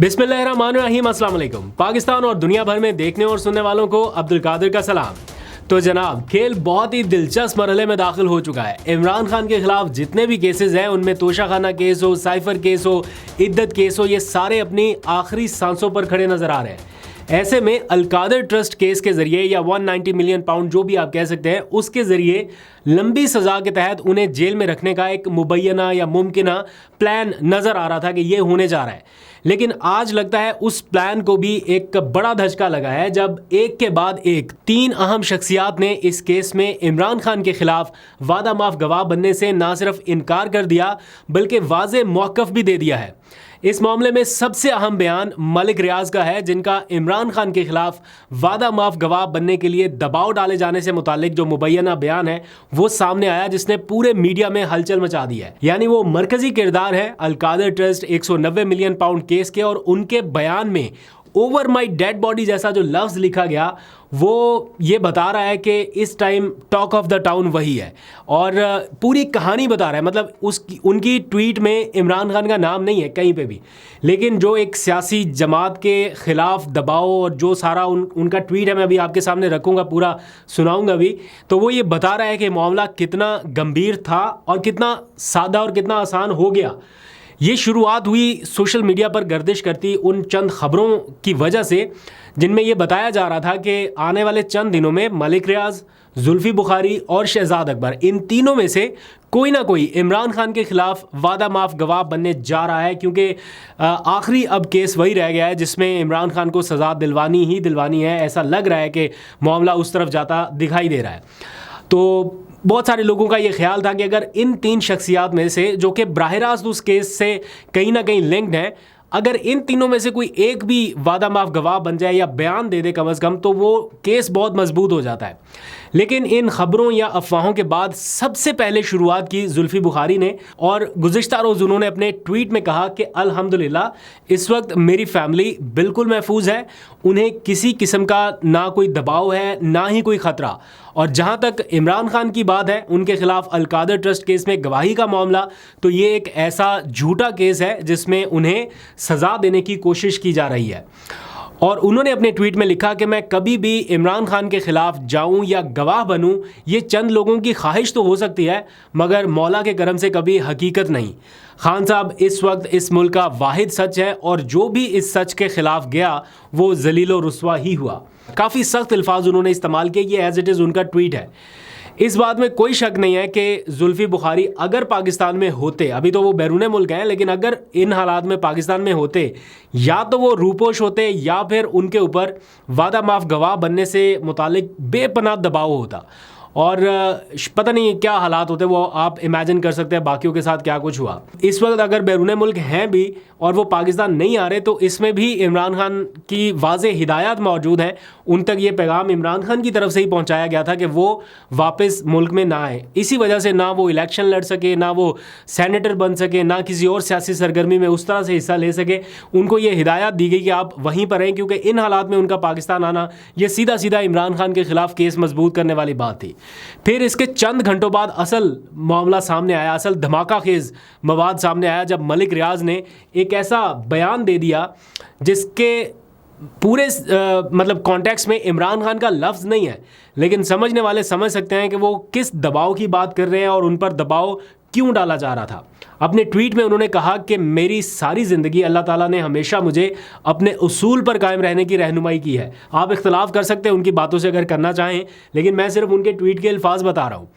बिस्मिल्लाहिर्रहमानिर्रहीम, अस्सलाम वालेकुम। पाकिस्तान और दुनिया भर में देखने और सुनने वालों को अब्दुल कादिर का सलाम। तो जनाब, खेल बहुत ही दिलचस्प मरहले में दाखिल हो चुका है। इमरान खान के खिलाफ जितने भी केसेस हैं, उनमें तोशाखाना केस हो, साइफर केस हो, इद्दत केस हो, ये सारे अपनी आखिरी सांसों पर खड़े नजर आ रहे हैं। ऐसे में अल कादिर ट्रस्ट केस के जरिए या 190 मिलियन पाउंड जो भी आप कह सकते हैं, उसके जरिए लंबी सजा के तहत उन्हें जेल में रखने का एक मुबैना या मुमकिना प्लान नजर आ रहा था कि ये होने जा रहा है। लेकिन आज लगता है उस प्लान को भी एक बड़ा धचका लगा है, जब एक के बाद एक 3 अहम शख्सियात ने इस केस में इमरान खान के खिलाफ वादा माफ गवाह बनने से ना सिर्फ इनकार कर दिया, बल्कि वाज़े मौक़िफ़ भी दे दिया है। इस मामले में सबसे अहम बयान मलिक रियाज का है, जिनका इमरान खान के खिलाफ वादा माफ गवाह बनने के लिए दबाव डाले जाने से मुतालिक जो मुबैना बयान है वो सामने आया, जिसने पूरे मीडिया में हलचल मचा दी है। यानी वो मरकजी किरदार है Al Qadir trust 190 million pound case के, और उनके बयान में ओवर माई डेड बॉडी जैसा जो लफ्ज़ लिखा गया वो ये बता रहा है कि इस time talk of the town वही है, और पूरी कहानी बता रहा है। मतलब उनकी ट्वीट में इमरान खान का नाम नहीं है कहीं पे भी, लेकिन जो एक सियासी जमात के ख़िलाफ़ दबाव और जो सारा उनका ट्वीट है, मैं अभी आपके सामने रखूँगा, पूरा सुनाऊँगा भी। तो वो ये बता रहा है कि मामला कितना गंभीर था और कितना सादा और कितना आसान हो गया। ये शुरुआत हुई सोशल मीडिया पर गर्दिश करती उन चंद खबरों की वजह से, जिनमें यह बताया जा रहा था कि आने वाले चंद दिनों में मलिक रियाज, जुल्फी बुखारी और शहजाद अकबर, इन तीनों में से कोई ना कोई इमरान खान के खिलाफ वादा माफ गवाह बनने जा रहा है, क्योंकि आखिरी अब केस वही रह गया है जिसमें इमरान खान को सज़ा दिलवानी ही दिलवानी है। ऐसा लग रहा है कि मामला उस तरफ जाता दिखाई दे रहा है। तो बहुत सारे लोगों का ये ख्याल था कि अगर इन 3 शख्सियात में से, जो कि बराह रास्त उस केस से कहीं ना कहीं लिंक्ड हैं, अगर इन तीनों में से कोई एक भी वादा माफ गवाह बन जाए या बयान दे दे कम अज़ कम, तो वो केस बहुत मजबूत हो जाता है। लेकिन इन खबरों या अफवाहों के बाद सबसे पहले शुरुआत की जुल्फी बुखारी ने, और गुज़िश्ता रोज़ उन्होंने अपने ट्वीट में कहा कि अल्हम्दुलिल्लाह इस वक्त मेरी फैमिली बिल्कुल महफूज है, उन्हें किसी किस्म का ना कोई दबाव है ना ही कोई ख़तरा। और जहाँ तक इमरान खान की बात है, उनके खिलाफ अल कादिर ट्रस्ट केस में गवाही का मामला, तो ये एक ऐसा झूठा केस है जिसमें उन्हें सज़ा देने की कोशिश की जा रही है। और उन्होंने अपने ट्वीट में लिखा कि मैं कभी भी इमरान खान के ख़िलाफ़ जाऊं या गवाह बनूं, ये चंद लोगों की ख्वाहिश तो हो सकती है, मगर मौला के करम से कभी हकीकत नहीं। खान साहब इस वक्त इस मुल्क का वाहिद सच है, और जो भी इस सच के ख़िलाफ़ गया वो जलील व रुस्वा ही हुआ। काफ़ी सख्त अल्फाज उन्होंने इस्तेमाल किए। ये एज़ इट इज़ उनका ट्वीट है। इस बात में कोई शक नहीं है कि जुल्फी बुखारी अगर पाकिस्तान में होते, अभी तो वो बैरून मुल्क हैं, लेकिन अगर इन हालात में पाकिस्तान में होते, या तो वो रूपोश होते या फिर उनके ऊपर वादा माफ गवाह बनने से मुतालिक बेपनाह दबाव होता, और पता नहीं क्या हालात होते, वो आप इमेजिन कर सकते हैं बाकियों के साथ क्या कुछ हुआ। इस वक्त अगर बैरून मुल्क हैं भी और वो पाकिस्तान नहीं आ रहे, तो इसमें भी इमरान खान की वाज़े हिदायत मौजूद हैं। उन तक ये पैगाम इमरान खान की तरफ से ही पहुंचाया गया था कि वो वापस मुल्क में ना आए। इसी वजह से ना वो इलेक्शन लड़ सके, ना वो सेनेटर बन सके, ना किसी और सियासी सरगर्मी में उस तरह से हिस्सा ले सके। उनको ये हिदायत दी गई कि आप वहीं पर रहें, क्योंकि इन हालात में उनका पाकिस्तान आना ये सीधा सीधा इमरान खान के खिलाफ केस मजबूत करने वाली बात थी। फिर इसके चंद घंटों बाद असल मामला सामने आया, असल धमाका खेज मवाद सामने आया, जब मलिक रियाज ने एक ऐसा बयान दे दिया जिसके पूरे मतलब कॉन्टेक्स्ट में इमरान खान का लफ्ज़ नहीं है, लेकिन समझने वाले समझ सकते हैं कि वो किस दबाव की बात कर रहे हैं और उन पर दबाव क्यों डाला जा रहा था। अपने ट्वीट में उन्होंने कहा कि मेरी सारी ज़िंदगी अल्लाह ताला ने हमेशा मुझे अपने उसूल पर कायम रहने की रहनुमाई की है। आप इख्तलाफ कर सकते हैं उनकी बातों से अगर करना चाहें, लेकिन मैं सिर्फ उनके ट्वीट के अल्फाज बता रहा हूँ।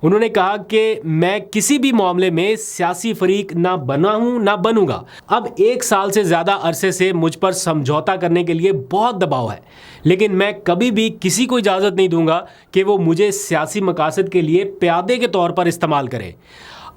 उन्होंने कहा कि मैं किसी भी मामले में सियासी फरीक ना बना हूँ ना बनूंगा। अब 1 साल से ज़्यादा अरसे से मुझ पर समझौता करने के लिए बहुत दबाव है, लेकिन मैं कभी भी किसी को इजाज़त नहीं दूंगा कि वो मुझे सियासी मकासद के लिए प्यादे के तौर पर इस्तेमाल करे।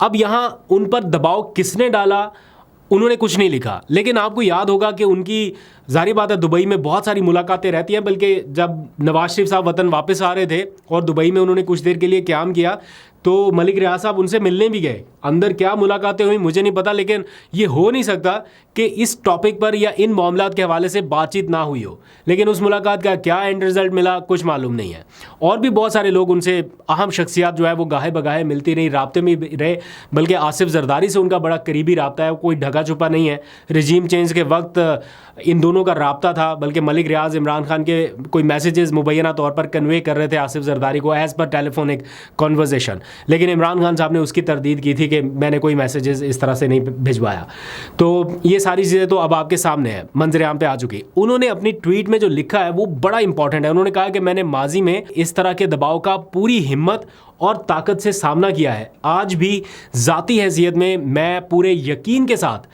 अब यहाँ उन पर दबाव किसने डाला, उन्होंने कुछ नहीं लिखा, लेकिन आपको याद होगा कि उनकी जाहिर बात है दुबई में बहुत सारी मुलाकातें रहती हैं, बल्कि जब नवाज शरीफ साहब वतन वापस आ रहे थे और दुबई में उन्होंने कुछ देर के लिए क़याम किया तो मलिक रियाज साहब उनसे मिलने भी गए। अंदर क्या मुलाकातें हुई मुझे नहीं पता, लेकिन ये हो नहीं सकता कि इस टॉपिक पर या इन मामलात के हवाले से बातचीत ना हुई हो। लेकिन उस मुलाकात का क्या एंड रिजल्ट मिला कुछ मालूम नहीं है। और भी बहुत सारे लोग उनसे, अहम शख्सियात जो है वो गाहे बगाहे मिलती रही, राब्ते में रहे, बल्कि आसिफ जरदारी से उनका बड़ा करीबी राब्ता है, कोई ढका छुपा नहीं है। रजीम चेंज के वक्त इन दोनों का राब्ता था, बल्कि मलिक रियाज इमरान खान के कोई मैसेजेस मुबैना तौर पर कन्वे कर रहे थे आसिफ जरदारी को एज़ पर टेलीफोनिक कॉन्वर्जेशन, लेकिन इमरान खान साहब ने उसकी तरदीद की थी कि मैंने कोई मैसेजेस इस तरह से नहीं भिजवाया। तो ये सारी चीज़ें तो अब आपके सामने है, मंजर आम पे आ चुकी। उन्होंने अपनी ट्वीट में जो लिखा है वो बड़ा इंपॉर्टेंट है। उन्होंने कहा कि मैंने माजी में इस तरह के दबाव का पूरी हिम्मत और ताकत से सामना किया है। आज भी ज़ाती हैसियत में मैं पूरे यकीन के साथ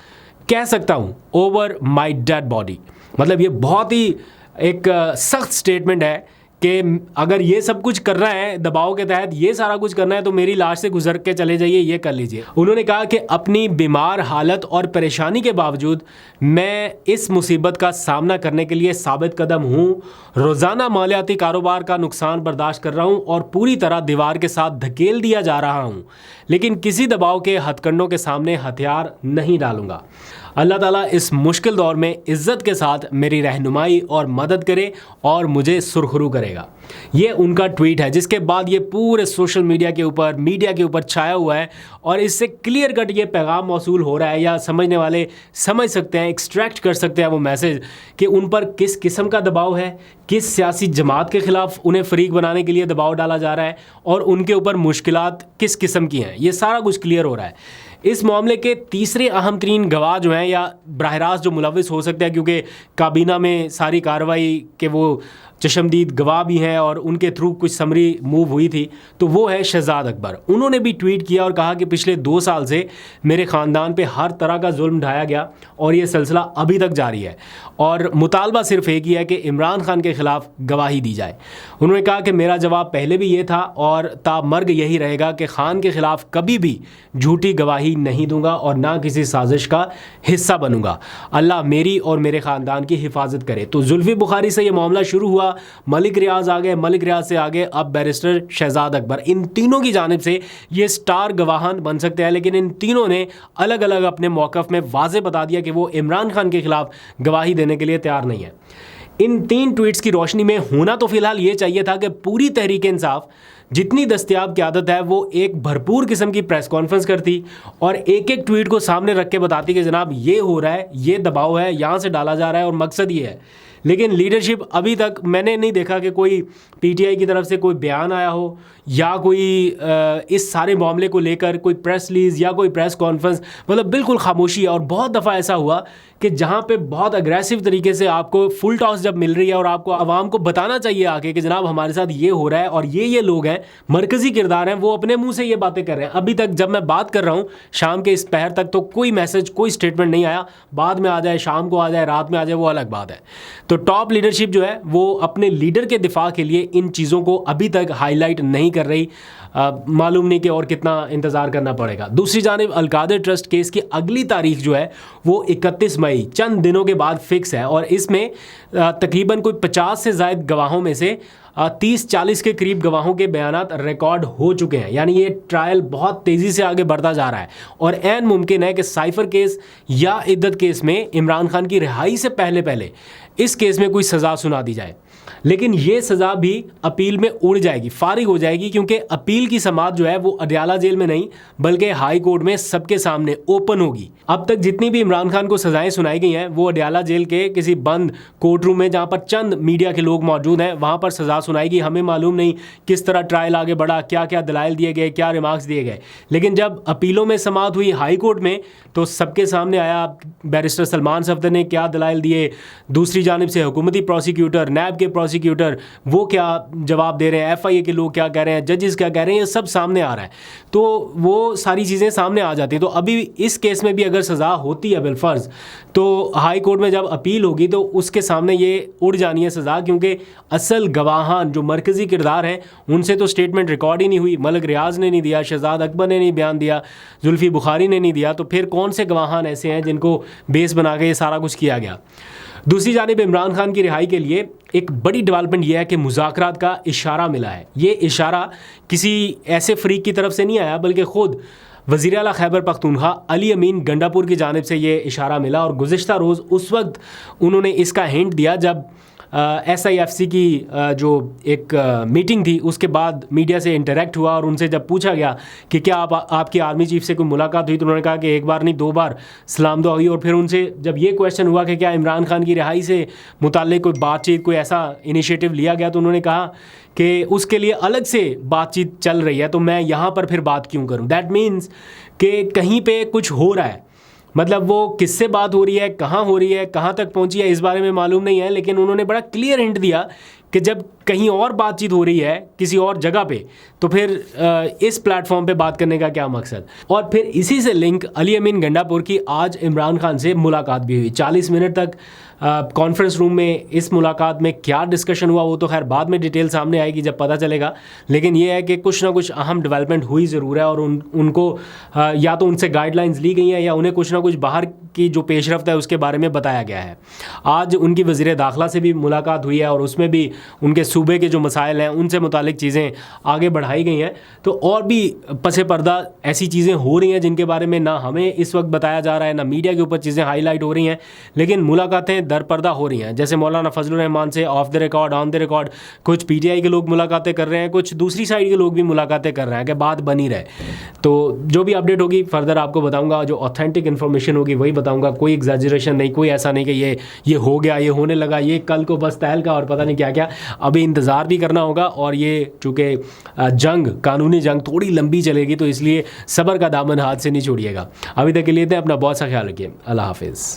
कह सकता हूँ ओवर माई डेड बॉडी। मतलब ये बहुत ही एक सख्त स्टेटमेंट है कि अगर ये सब कुछ करना है दबाव के तहत, ये सारा कुछ करना है तो मेरी लाश से गुजर के चले जाइए, ये कर लीजिए। उन्होंने कहा कि अपनी बीमार हालत और परेशानी के बावजूद मैं इस मुसीबत का सामना करने के लिए साबित कदम हूँ। रोज़ाना मालियाती कारोबार का नुकसान बर्दाश्त कर रहा हूँ और पूरी तरह दीवार के साथ धकेल दिया जा रहा हूँ, लेकिन किसी दबाव के हथकंडों के सामने हथियार नहीं डालूंगा। अल्लाह ताला इस मुश्किल दौर में इज़्ज़त के साथ मेरी रहनुमाई और मदद करे और मुझे सुरखरू करेगा। ये उनका ट्वीट है, जिसके बाद ये पूरे सोशल मीडिया के ऊपर छाया हुआ है और इससे क्लियर कट ये पैगाम मौसूल हो रहा है, या समझने वाले समझ सकते हैं, एक्सट्रैक्ट कर सकते हैं वो मैसेज कि उन पर किस किस्म का दबाव है, किस सियासी जमात के ख़िलाफ़ उन्हें फ़रीक बनाने के लिए दबाव डाला जा रहा है और उनके ऊपर मुश्किलात किस किस्म की हैं। ये सारा कुछ क्लियर हो रहा है। इस मामले के तीसरे अहम तरीन गवाह जो हैं, या बराह रास्त जो मुलविस हो सकते हैं, क्योंकि काबीना में सारी कार्रवाई के वो चशमदीद गवाह भी हैं और उनके थ्रू कुछ समरी मूव हुई थी, तो वो है शहजाद अकबर। उन्होंने भी ट्वीट किया और कहा कि पिछले 2 साल से मेरे ख़ानदान पे हर तरह का जुल्म ढाया गया और ये सिलसिला अभी तक जारी है और मुतालबा सिर्फ एक ही है कि इमरान खान के ख़िलाफ़ गवाही दी जाए। उन्होंने कहा कि मेरा जवाब पहले भी ये था और तामर्ग यही रहेगा कि खान के ख़िलाफ़ कभी भी झूठी गवाही नहीं दूंगा और ना किसी साजिश का हिस्सा बनूंगा। अल्लाह मेरी और मेरे ख़ानदान की हिफाजत करे। तो जुल्फ़ी बुखारी से ये मामला शुरू हुआ, मलिक रियाज आ गए, मलिक रियाज से आगे अब बैरिस्टर शहजाद अकबर। इन तीनों की जानिब से ये स्टार गवाहान बन सकते हैं, लेकिन इन तीनों ने अलग अलग अपने मौक़िफ़ में वाज़े बता दिया कि वो इमरान खान के ख़िलाफ़ गवाही देने के लिए तैयार नहीं है। इन 3 ट्वीट्स की रोशनी में होना तो फ़िलहाल ये चाहिए था कि पूरी तहरीक इंसाफ जितनी दस्तयाब क़यादत है वो एक भरपूर किस्म की प्रेस कॉन्फ्रेंस करती और एक एक ट्वीट को सामने रख के बताती कि जनाब ये हो रहा है, ये दबाव है, यहाँ से डाला जा रहा है और मकसद ये है। लेकिन लीडरशिप अभी तक मैंने नहीं देखा कि कोई पीटीआई की तरफ से कोई बयान आया हो या कोई इस सारे मामले को लेकर कोई प्रेस रिलीज़ या कोई प्रेस कॉन्फ्रेंस। मतलब बिल्कुल खामोशी है। और बहुत दफ़ा ऐसा हुआ कि जहाँ पे बहुत अग्रेसिव तरीके से आपको फुल टॉस जब मिल रही है और आपको आवाम को बताना चाहिए आके कि जनाब हमारे साथ ये हो रहा है और ये लोग हैं, मरकज़ी किरदार हैं, वो अपने मुंह से ये बातें कर रहे हैं। अभी तक जब मैं बात कर रहा हूँ शाम के इस पहर तक तो कोई मैसेज, कोई स्टेटमेंट नहीं आया। बाद में आ जाए, शाम को आ जाए, रात में आ जाए, वो अलग बात है। तो टॉप लीडरशिप जो है वो अपने लीडर के दिफा के लिए इन चीज़ों को अभी तक हाईलाइट नहीं कर रही। मालूम नहीं कि और कितना इंतज़ार करना पड़ेगा। दूसरी जानिब अलकादर ट्रस्ट केस की अगली तारीख जो है वो 31 मई चंद दिनों के बाद फिक्स है और इसमें तकरीबन कोई 50 से ज़ायद गवाहों में से 30-40 के करीब गवाहों के बयानात रिकॉर्ड हो चुके हैं। यानी ये ट्रायल बहुत तेज़ी से आगे बढ़ता जा रहा है और ऐन मुमकिन है कि साइफ़र केस या इद्दत केस में इमरान खान की रिहाई से पहले इस केस में कोई सज़ा सुना दी जाए। लेकिन ये सज़ा भी अपील में उड़ जाएगी, फारिग हो जाएगी, क्योंकि अपील की समाअत जो है वो अडयाला जेल में नहीं बल्कि हाई कोर्ट में सबके सामने ओपन होगी। अब तक जितनी भी इमरान खान को सज़ाएं सुनाई गई हैं वो अडयाला जेल के किसी बंद कोर्ट रूम में, जहाँ पर चंद मीडिया के लोग मौजूद हैं, वहाँ पर सज़ा सुनाएगी। हमें मालूम नहीं किस तरह ट्रायल आगे बढ़ा, क्या क्या दलाइल दिए गए, क्या रिमार्क्स दिए गए। लेकिन जब अपीलों में समाअत हुई हाई कोर्ट में तो सबके सामने आया बैरिस्टर सलमान सफदर ने क्या दलाइल दिए, दूसरी जानिब से हुकूमती प्रोसिक्यूटर, नैब के प्रोसिक्यूटर वो क्या जवाब दे रहे हैं, एफआईए के लोग क्या कह रहे हैं, जजेस क्या कह रहे हैं, ये सब सामने आ रहा है। तो वो सारी चीज़ें सामने आ जाती हैं। तो अभी इस केस में भी अगर सज़ा होती है बिलफर्ज तो हाई कोर्ट में जब अपील होगी तो उसके सामने ये उड़ जानी है सज़ा, क्योंकि असल गवाहान जो मरकज़ी किरदार हैं उनसे तो स्टेटमेंट रिकॉर्ड ही नहीं हुई। मलिक रियाज ने नहीं दिया, शहजाद अकबर ने नहीं बयान दिया, जुल्फ़ी बुखारी ने नहीं दिया, तो फिर कौन से गवाहान ऐसे हैं जिनको बेस बना के ये सारा कुछ किया गया। दूसरी जानिब इमरान खान की रिहाई के लिए एक बड़ी डेवलपमेंट यह है कि मुज़ाकरात का इशारा मिला है। ये इशारा किसी ऐसे फ्रीक की तरफ से नहीं आया, बल्कि ख़ुद वज़ीर आला खैबर पख्तूनख्वा अली अमीन गंडापुर की जानिब से ये इशारा मिला। और गुज़िश्ता रोज़ उस वक्त उन्होंने इसका हिंट दिया जब SIFC की जो एक मीटिंग थी, उसके बाद मीडिया से इंटरेक्ट हुआ और उनसे जब पूछा गया कि क्या आपकी आर्मी चीफ से कोई मुलाकात हुई, तो उन्होंने कहा कि एक बार नहीं 2 बार सलाम दुआ हुई। और फिर उनसे जब ये क्वेश्चन हुआ कि क्या इमरान खान की रिहाई से मुताल्लिक कोई बातचीत, कोई ऐसा इनिशिएटिव लिया गया, तो उन्होंने कहा कि उसके लिए अलग से बातचीत चल रही है, तो मैं यहाँ पर फिर बात क्यों करूँ। दैट मीन्स कि कहीं पे कुछ हो रहा है, मतलब वो किससे बात हो रही है, कहाँ हो रही है, कहाँ तक पहुँची है, इस बारे में मालूम नहीं है। लेकिन उन्होंने बड़ा क्लियर हिंट दिया कि जब कहीं और बातचीत हो रही है किसी और जगह पे, तो फिर इस प्लेटफॉर्म पे बात करने का क्या मकसद। और फिर इसी से लिंक अली अमीन गंडापुर की आज इमरान खान से मुलाकात भी हुई। 40 मिनट तक कॉन्फ्रेंस रूम में इस मुलाकात में क्या डिस्कशन हुआ वो तो खैर बाद में डिटेल सामने आएगी जब पता चलेगा। लेकिन ये है कि कुछ ना कुछ अहम डेवलपमेंट हुई ज़रूर है और उनको या तो उनसे गाइडलाइंस ली गई हैं या उन्हें कुछ ना कुछ बाहर की जो पेशरफ्त है उसके बारे में बताया गया है। आज उनकी वज़ीर दाखिला से भी मुलाकात हुई है और उसमें भी उनके सूबे के जो मसाइल हैं उनसे मुतालिक चीज़ें आगे बढ़ाई गई हैं। तो और भी पसे पर्दा ऐसी चीज़ें हो रही हैं जिनके बारे में ना हमें इस वक्त बताया जा रहा है, ना मीडिया के ऊपर चीज़ें हाईलाइट हो रही हैं, लेकिन मुलाकातें दर पर्दा हो रही हैं। जैसे मौलाना फजलुर रहमान से of the record, on the record, कुछ PTI के लोग मुलाकातें कर रहे हैं, कुछ दूसरी साइड के लोग भी मुलाकातें कर रहे हैं कि बात बनी रहे। तो जो भी अपडेट होगी फर्दर आपको बताऊँगा, जो ऑथेंटिक इन्फॉर्मेशन होगी वही बताऊँगा। कोई एग्जैजरेशन नहीं, कोई ऐसा नहीं कि ये हो गया, ये होने लगा, ये कल को बस तहल का और पता नहीं क्या क्या। अभी इंतज़ार भी करना होगा और ये चूँकि कानूनी जंग थोड़ी लंबी चलेगी, तो इसलिए सब्र का दामन हाथ से नहीं छोड़िएगा। अभी तक के लिए अपना बहुत सा ख्याल रखिए। अल्लाह हाफिज़।